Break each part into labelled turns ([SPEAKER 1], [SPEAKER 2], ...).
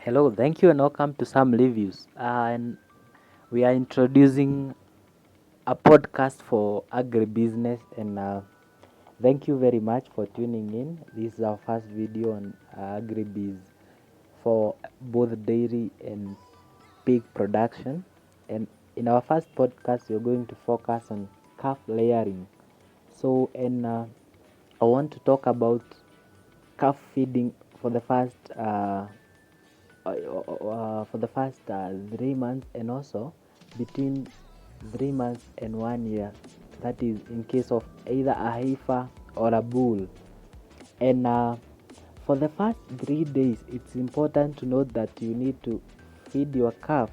[SPEAKER 1] Hello, thank you, and welcome to Some Reviews. And we are introducing a podcast for agribusiness. And thank you very much for tuning in. This is our first video on agribiz for both dairy and pig production. And in our first podcast, we're going to focus on calf layering. I want to talk about calf feeding for the first. For the first 3 months, and also between 3 months and 1 year, that is in case of either a heifer or a bull. And for the first 3 days, it's important to note that you need to feed your calf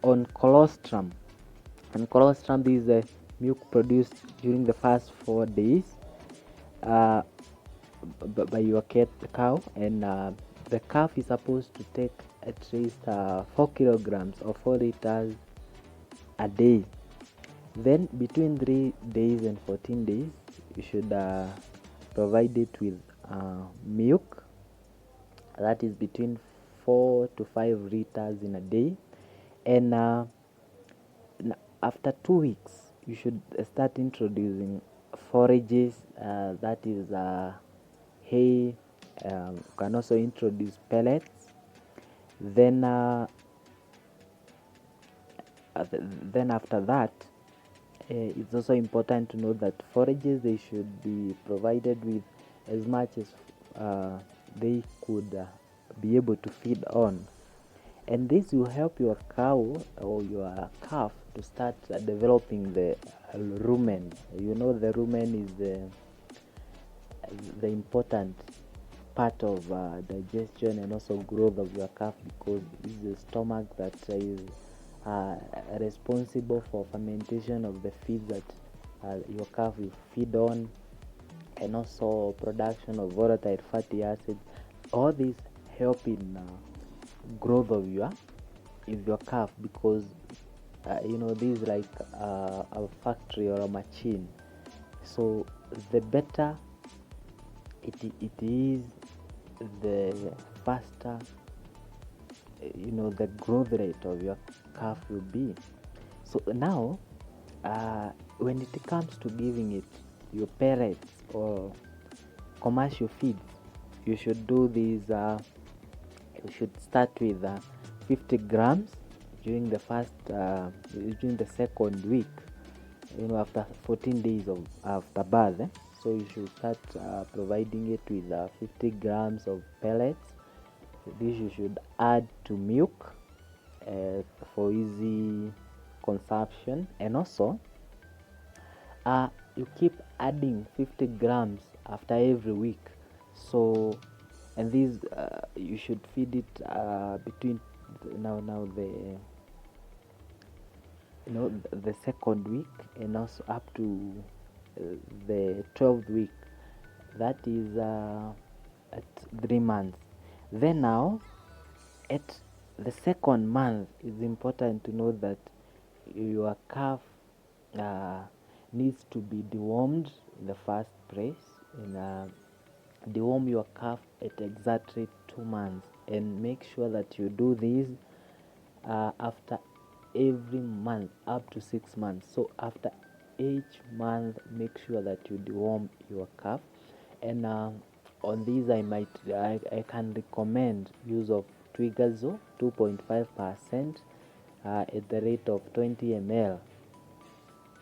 [SPEAKER 1] on colostrum. And colostrum is the milk produced during the first 4 days uh, by your cow. And the calf is supposed to take at least 4 kilograms or 4 liters a day. Then between 3 days and 14 days, you should provide it with milk, that is between 4 to 5 liters in a day. And after 2 weeks, you should start introducing forages, that is hay. You can also introduce pellets. Then then after that, it's also important to know that forages, they should be provided with as much as they could be able to feed on. And this will help your cow or your calf to start developing the rumen. You know, the rumen is the important part of digestion and also growth of your calf, because it's the stomach that is responsible for fermentation of the feed that your calf will feed on, and also production of volatile fatty acids. All these help in growth of your calf, because this is like a factory or a machine. So the better it is, the faster the growth rate of your calf will be. So now when it comes to giving it your pellets or commercial feeds, you should do these you should start with 50 grams during the second week, after 14 days of after birth. So you should start providing it with 50 grams of pellets. This you should add to milk for easy consumption. And also you keep adding 50 grams after every week. So, and these you should feed it between now the the second week, and also up to the 12th week, that is at 3 months. Then now at the second month, it's important to know that your calf needs to be dewormed in the first place. And deworm your calf at exactly 2 months, and make sure that you do this after every month up to 6 months. So after each month, make sure that you deworm your calf. And on these, I can recommend use of Twigazo 2.5% at the rate of 20 ml.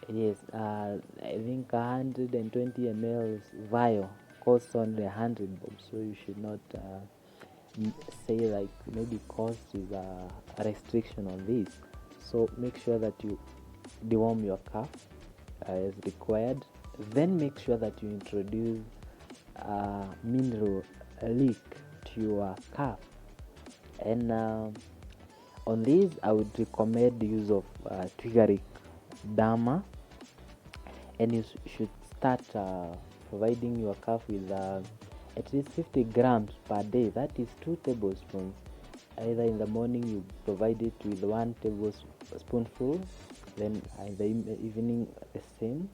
[SPEAKER 1] Yes, I think 120 ml vial costs only 100 bob, so you should not say like maybe cost is a restriction on this. So make sure that you deworm your calf as required. Then make sure that you introduce mineral leak to your calf. And on this, I would recommend the use of Twigaric Dama. And you should start providing your calf with at least 50 grams per day. That is 2 tablespoons. Either in the morning you provide it with 1 tablespoonful, then in the evening the same.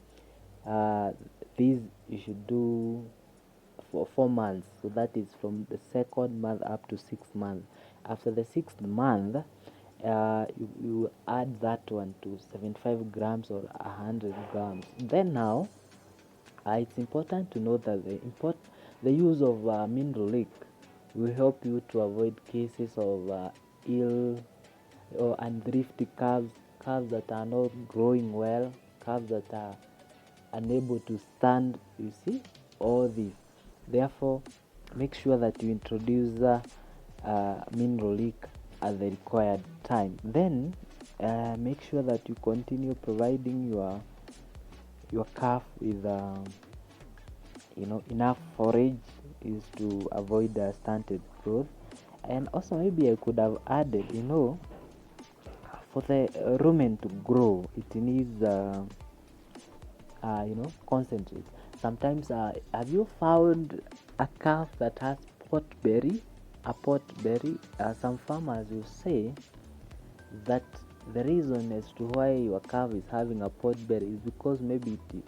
[SPEAKER 1] These you should do for 4 months. So that is from the second month up to 6 months. After the 6th month, you add that one to 75 grams or 100 grams. Then now, it's important to know that the use of mineral will help you to avoid cases of ill or undrifty calves that are not growing well, calves that are unable to stand, you see, all these. Therefore, make sure that you introduce mineral at the required time. Then make sure that you continue providing your calf with enough forage is to avoid stunted growth. And also maybe I could have added, for the rumen to grow, it needs concentrate. Sometimes have you found a calf that has potberry? Some farmers will say that the reason as to why your calf is having a potberry is because maybe it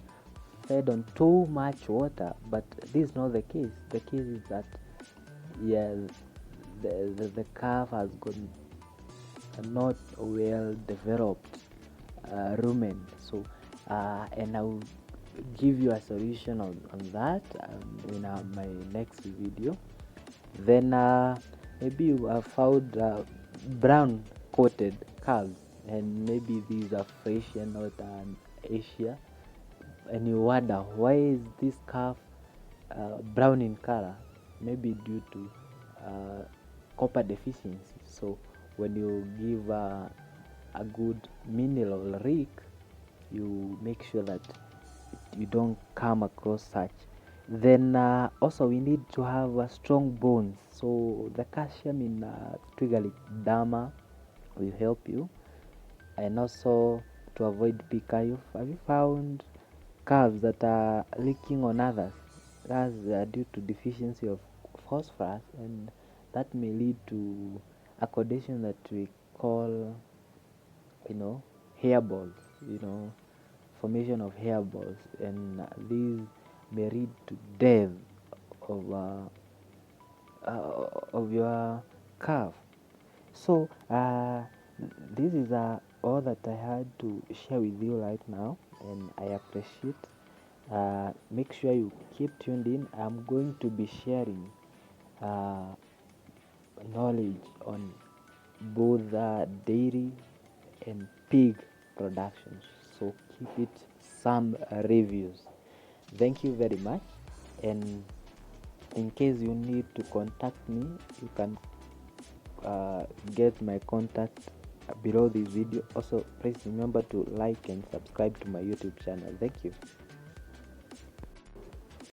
[SPEAKER 1] fed on too much water, but this is not the case. The case is that the calf has got not well developed rumen. So and I will give you a solution on that in my next video. Then maybe you have found brown coated calves, and maybe these are Frisian, not Asia, and you wonder why is this calf brown in color. Maybe due to copper deficiency. So when you give a good mineral rig, you make sure that you don't come across such. Then also we need to have strong bones. So the calcium in Twigalic Dama will help you, and also to avoid pica. Have you found calves that are leaking on others? That's due to deficiency of phosphorus, and that may lead to a condition that we call, hairballs. Formation of hairballs, and these may lead to death of your calf. So this is all that I had to share with you right now, and I appreciate. Make sure you keep tuned in. I'm going to be sharing knowledge on both dairy and pig productions. So keep it some reviews. Thank you very much. And in case you need to contact me, you can get my contact below this video. Also, please remember to like and subscribe to my YouTube channel. Thank you.